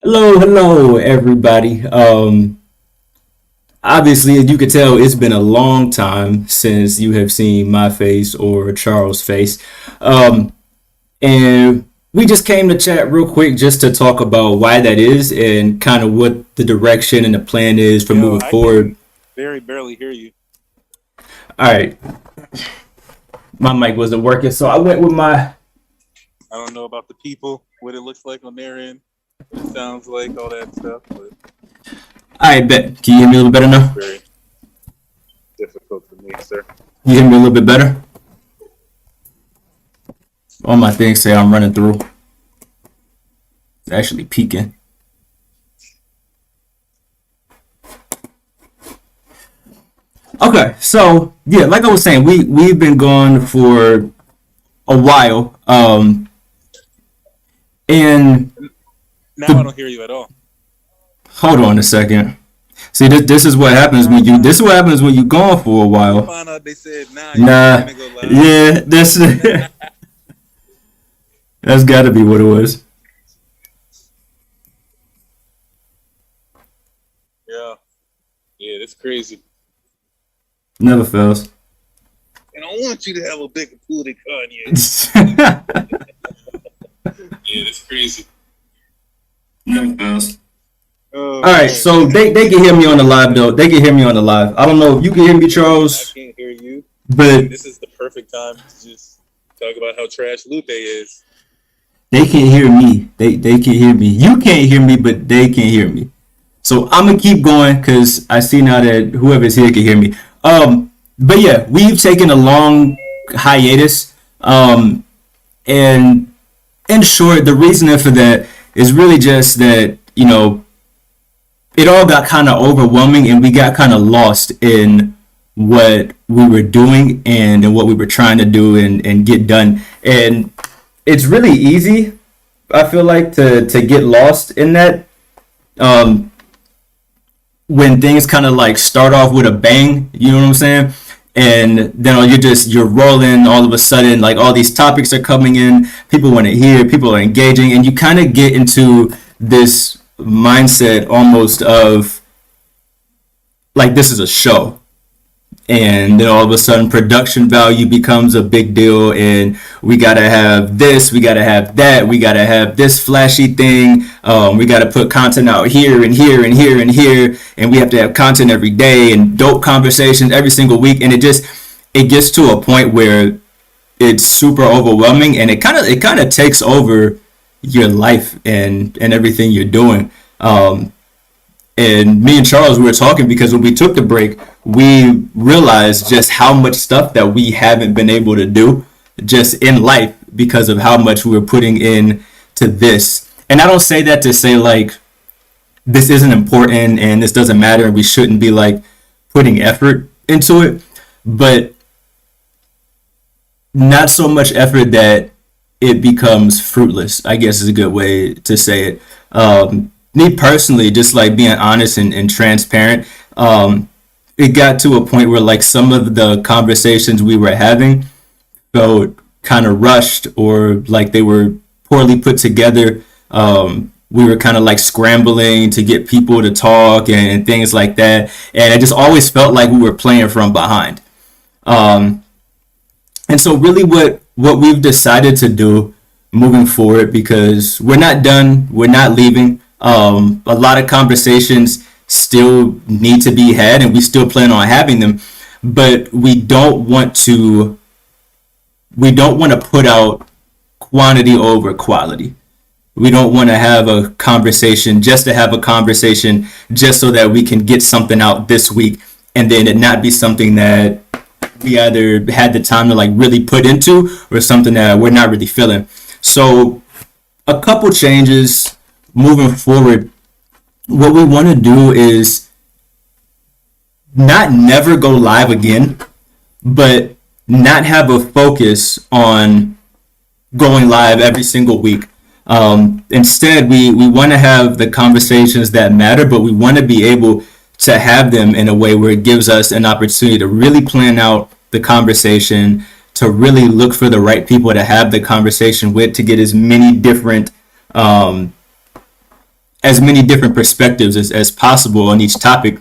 Hello, everybody. Obviously, as you can tell, it's been a long time since you have seen my face or Charles' face. Um, and we just came to chat real quick just to talk about why that is and kind of what the direction and the plan is for Yo, moving I forward. can very barely hear you. All right, my mic wasn't working, so I went with my. I don't know about the people, what it looks like on their end, what it sounds like, all that stuff, but I bet. Can you hear me a little better now? very difficult for me, sir. You hear me a little bit better? All my things say I'm running through. It's actually peaking. Okay, so yeah, like I was saying, we've been gone for a while, and Now I the don't hear you at all. hold on a second. See, this is what happens when you this is what happens when you gone for a Come while. find out they said, nah, you ain't Nah, finna go live. yeah, this that's got to be what it was. Yeah, yeah, that's crazy. Never fails. And I want you to have a bigger pool than Kanye. Yeah, that's crazy. Never fails. Oh, All right, man. so they can hear me on the live though. They can hear me on the live. I don't know if you can hear me, I Charles, can't hear you. but And this is the perfect time to just talk about how trash Lupe is. they can hear me. They can hear me. You can't hear me, but they can hear me. So I'm gonna keep going because I see now that whoever's here can hear me. But yeah, we've taken a long hiatus. And in short, the reasoning for that is really just that it all got kind of overwhelming, and we got kind of lost in what we were doing and in what we were trying to do and get done. And it's really easy, I feel like, to get lost in that. Um, when things kind of like start off with a bang, you know what I'm saying? And then you're rolling all of a sudden, like all these topics are coming in, people want to hear, people are engaging, and you kind of get into this mindset almost of like this is a show. And then all of a sudden production value becomes a big deal, and we gotta have this, we gotta have that, we gotta have this flashy thing, we gotta put content out here and here and here and here, and we have to have content every day and dope conversations every single week. And it gets to a point where it's super overwhelming, and it kind of takes over your life and everything you're doing. And me and Charles, we were talking because when we took the break, we realized just how much stuff that we haven't been able to do just in life because of how much we were putting in to this. And I don't say that to say like this isn't important and this doesn't matter and we shouldn't be like putting effort into it, but not so much effort that it becomes fruitless, I guess is a good way to say it. Me personally, just like being honest and transparent, it got to a point where like some of the conversations we were having felt kind of rushed or like they were poorly put together. We were kind of like scrambling to get people to talk and things like that. And it just always felt like we were playing from behind. Um, and so really what we've decided to do moving forward, because we're not done, we're not leaving. A lot of conversations still need to be had and we still plan on having them, but we don't want to put out quantity over quality. We don't want to have a conversation just to have a conversation just so that we can get something out this week and then it not be something that we either had the time to like really put into or something that we're not really feeling. So a couple changes moving forward. What we want to do is not never go live again, but not have a focus on going live every single week. Instead, we want to have the conversations that matter, but we want to be able to have them in a way where it gives us an opportunity to really plan out the conversation, to really look for the right people to have the conversation with, to get as many different as many different perspectives as possible on each topic.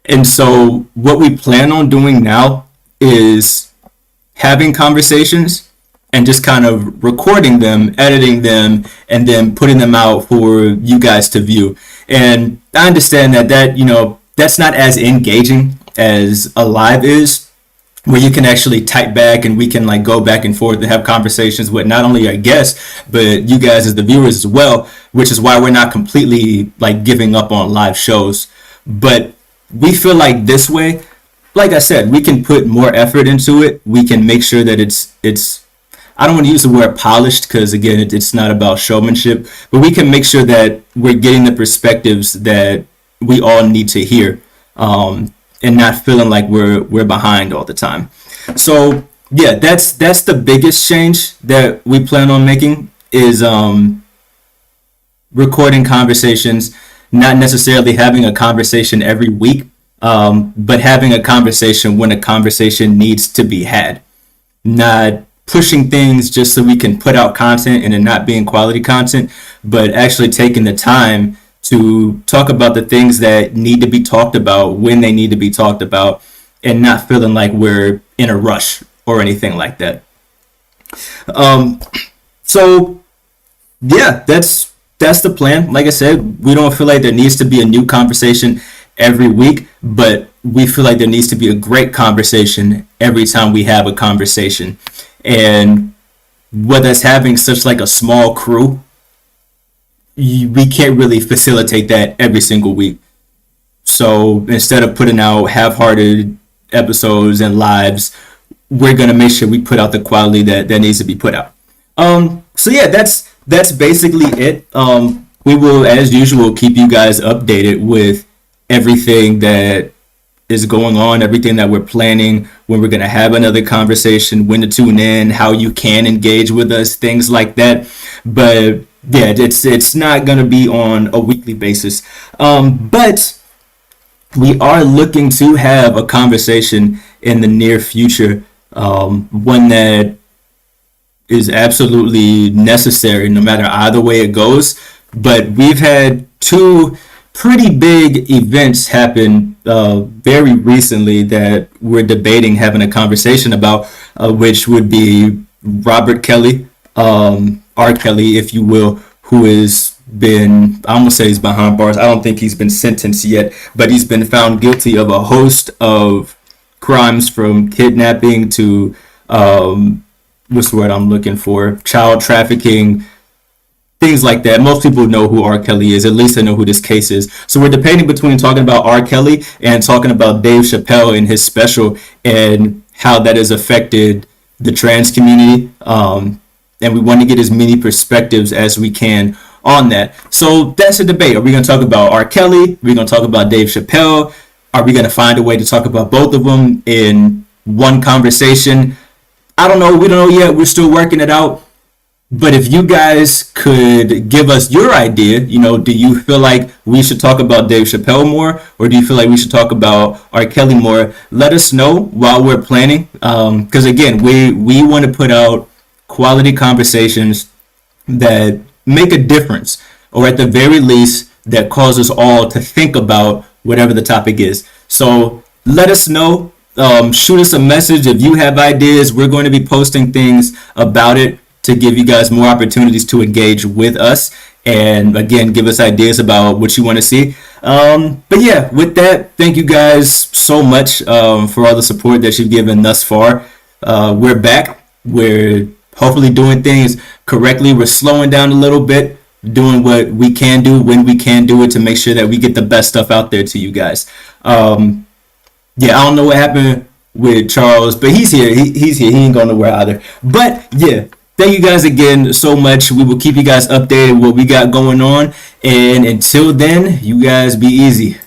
And so what we plan on doing now is having conversations and just kind of recording them, editing them, and then putting them out for you guys to view. And I understand that that's not as engaging as a live is, where you can actually type back and we can like go back and forth and have conversations with not only our guests, but you guys as the viewers as well, which is why we're not completely like giving up on live shows. But we feel like this way, like I said, we can put more effort into it. We can make sure that it's I don't want to use the word polished because again, it's not about showmanship, but we can make sure that we're getting the perspectives that we all need to hear, and not feeling like we're behind all the time. So yeah, that's the biggest change that we plan on making is recording conversations, not necessarily having a conversation every week, but having a conversation when a conversation needs to be had, not pushing things just so we can put out content and it not being quality content, but actually taking the time to talk about the things that need to be talked about when they need to be talked about, and not feeling like we're in a rush or anything like that. So yeah, that's the plan. Like I said, we don't feel like there needs to be a new conversation every week, but we feel like there needs to be a great conversation every time we have a conversation. And with us having such like a small crew, we can't really facilitate that every single week. So instead of putting out half-hearted episodes and lives, we're gonna make sure we put out the quality that needs to be put out. So yeah, that's basically it. We will, as usual, keep you guys updated with everything that is going on, everything that we're planning, when we're going to have another conversation, when to tune in, how you can engage with us, things like that. But yeah, it's not going to be on a weekly basis. But we are looking to have a conversation in the near future, one that is absolutely necessary no matter either way it goes. But we've had two pretty big events happen very recently that we're debating having a conversation about, which would be Robert Kelly, R. Kelly, if you will, who has been, I almost say he's behind bars. I don't think he's been sentenced yet, but he's been found guilty of a host of crimes, from kidnapping to, what's the word I'm looking for? Child trafficking, things like that. Most people know who R. Kelly is. At least they know who this case is. So we're debating between talking about R. Kelly and talking about Dave Chappelle and his special and how that has affected the trans community. And we want to get as many perspectives as we can on that. So that's a debate. Are we going to talk about R. Kelly? Are we going to talk about Dave Chappelle? Are we going to find a way to talk about both of them in one conversation? I don't know. We don't know yet. We're still working it out. But if you guys could give us your idea, do you feel like we should talk about Dave Chappelle more, or do you feel like we should talk about R. Kelly more? Let us know while we're planning. Because again, we want to put out quality conversations that make a difference, or at the very least, that cause us all to think about whatever the topic is. So let us know. Shoot us a message if you have ideas. We're going to be posting things about it to give you guys more opportunities to engage with us, and again, give us ideas about what you want to see. But yeah, with that, thank you guys so much for all the support that you've given thus far. We're back. We're hopefully doing things correctly. We're slowing down a little bit, doing what we can do when we can do it to make sure that we get the best stuff out there to you guys. Yeah, I don't know what happened with Charles, but he's here. He's here. He ain't going nowhere either. But yeah, thank you guys again so much. We will keep you guys updated what we got going on. And until then, you guys be easy.